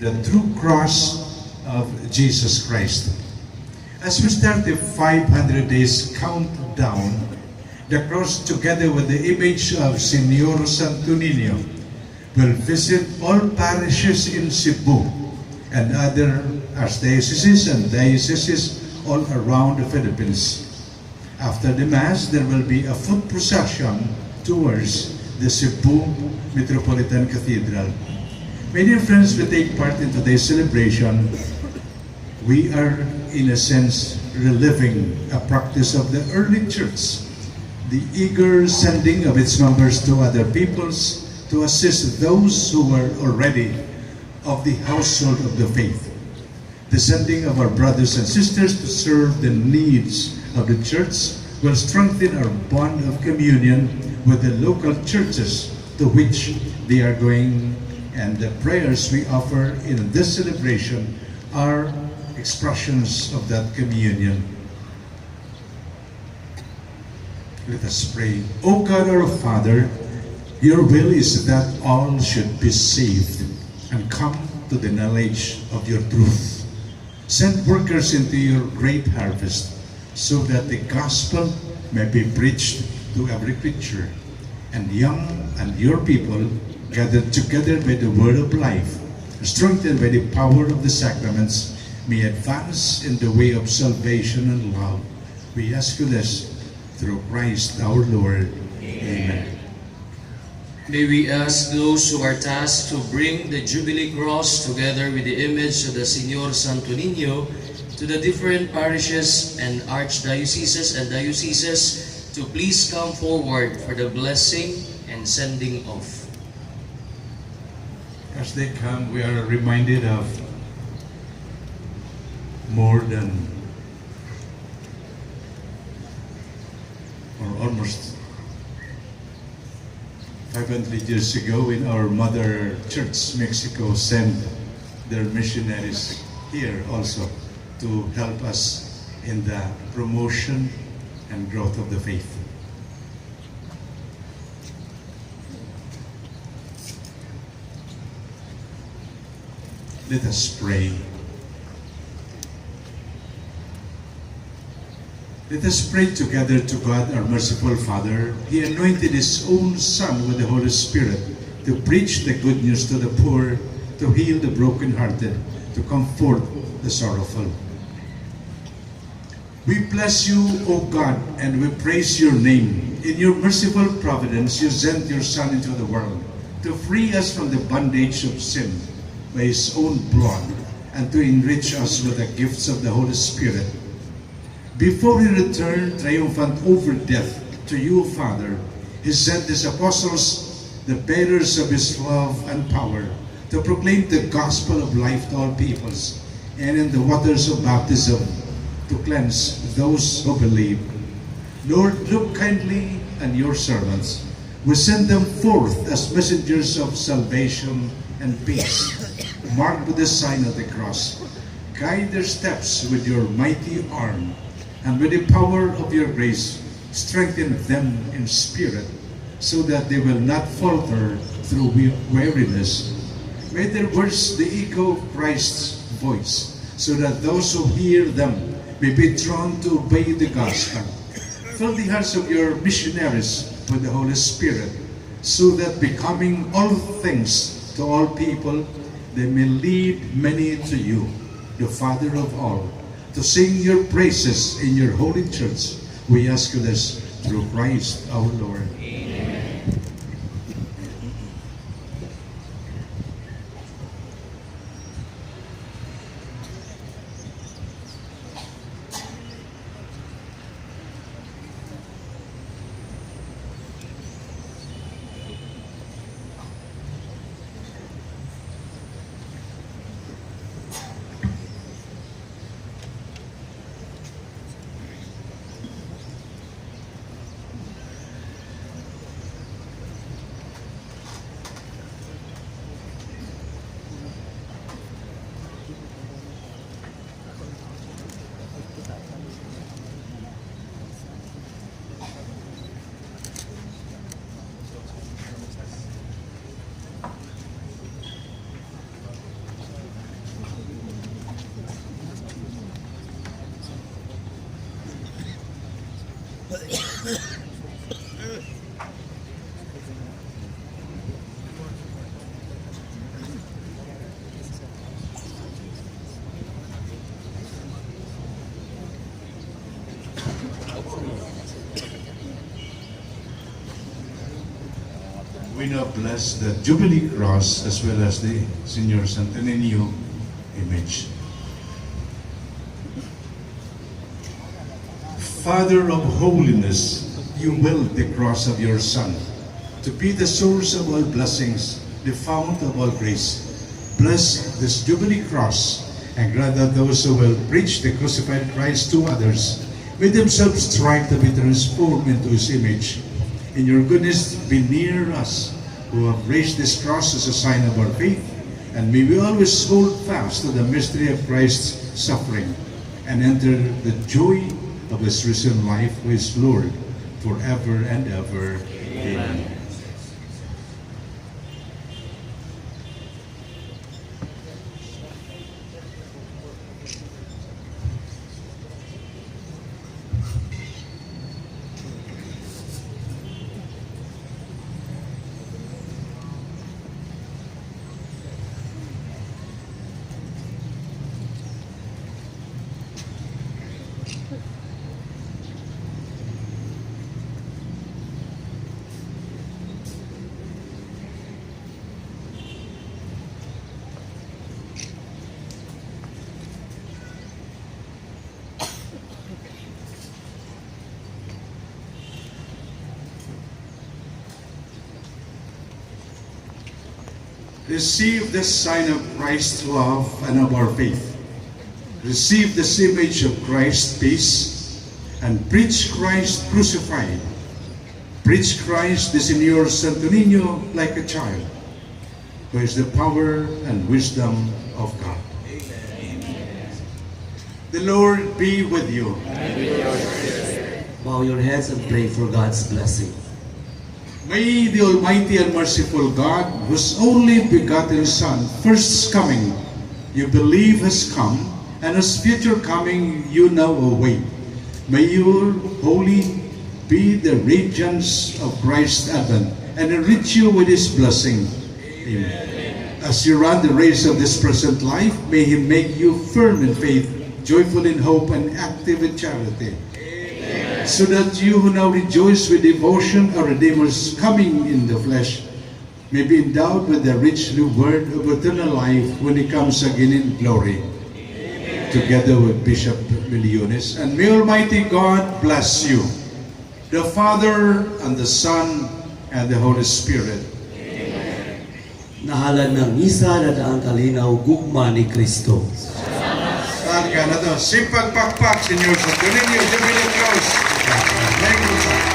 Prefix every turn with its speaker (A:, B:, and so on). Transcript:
A: the true cross of Jesus Christ. As we start the 500 days countdown, the cross together with the image of Señor Santo Niño will visit all parishes in Cebu and other archdioceses and dioceses all around the Philippines. After the Mass, there will be a foot procession towards the Cebu Metropolitan Cathedral. My dear friends, we take part in today's celebration. We are, in a sense, reliving a practice of the early church, the eager sending of its members to other peoples to assist those who were already of the household of the faith. The sending of our brothers and sisters to serve the needs of the church will strengthen our bond of communion with the local churches to which they are going, and the prayers we offer in this celebration are expressions of that communion. Let us pray. O God, our Father, your will is that all should be saved and come to the knowledge of your truth. Send workers into your great harvest so that the gospel may be preached to every creature, and young and your people, gathered together by the word of life, strengthened by the power of the sacraments, may advance in the way of salvation and love. We ask you this through Christ our Lord. Amen.
B: May we ask those who are tasked to bring the Jubilee Cross together with the image of the Señor Santo Niño to the different parishes and archdioceses and dioceses to please come forward for the blessing and sending off.
A: As they come, we are reminded of more than, or almost 500 years ago, in our mother church, Mexico sent their missionaries here also to help us in the promotion and growth of the faith. Let us pray. Let us pray together to God, our merciful Father. He anointed His own Son with the Holy Spirit to preach the good news to the poor, to heal the brokenhearted, to comfort the sorrowful. We bless you, O God, and we praise your name. In your merciful providence, you sent your Son into the world to free us from the bondage of sin by His own blood and to enrich us with the gifts of the Holy Spirit. Before He returned triumphant over death to you, Father, He sent His apostles, the bearers of His love and power, to proclaim the gospel of life to all peoples, and in the waters of baptism to cleanse those who believe. Lord, look kindly on your servants. We send them forth as messengers of salvation and peace, marked with the sign of the cross. Guide their steps with your mighty arm, and with the power of your grace, strengthen them in spirit, so that they will not falter through weariness. May their words the echo of Christ's voice, so that those who hear them may be drawn to obey the gospel. Fill the hearts of your missionaries with the Holy Spirit, so that becoming all things to all people, they may lead many to you, the Father of all, to sing your praises in your holy church. We ask you this through Christ our Lord.
B: Amen.
A: We now bless the Jubilee Cross as well as the Senior Centennial image. Father of holiness, you willed the cross of your Son to be the source of all blessings, the fount of all grace. Bless this Jubilee Cross and grant that those who will preach the crucified Christ to others may themselves strive to be transformed into His image. In your goodness, be near us who have raised this cross as a sign of our faith, and may we always hold fast to the mystery of Christ's suffering and enter the joy of His risen life, who is Lord forever and ever. Amen. Receive this sign of Christ's love and of our faith. Receive this image of Christ's peace and preach Christ crucified. Preach Christ the Señor Santo Niño like a child, who is the power and wisdom of God. Amen. The Lord be with you.
C: Bow your heads and pray for God's blessing.
A: May the Almighty and merciful God, whose only begotten Son, first coming, you believe has come, and whose future coming you now await, may your holy be the radiance of Christ's advent, and enrich you with His blessing. Amen. As you run the race of this present life, may He make you firm in faith, joyful in hope, and active in charity. So that you who now rejoice with devotion our Redeemer's coming in the flesh may be endowed with the rich reward of eternal life when He comes again in glory. Amen. Together with Bishop Miliones. And may Almighty God bless you, the Father and the Son and the Holy Spirit.
C: Amen. Nahalan ng isa na daang kalinaw gugma ni Kristo.
A: Saan ka na to? Sipag pakpak, Senyor Santo Niño, Jubilee Cross. Thank you.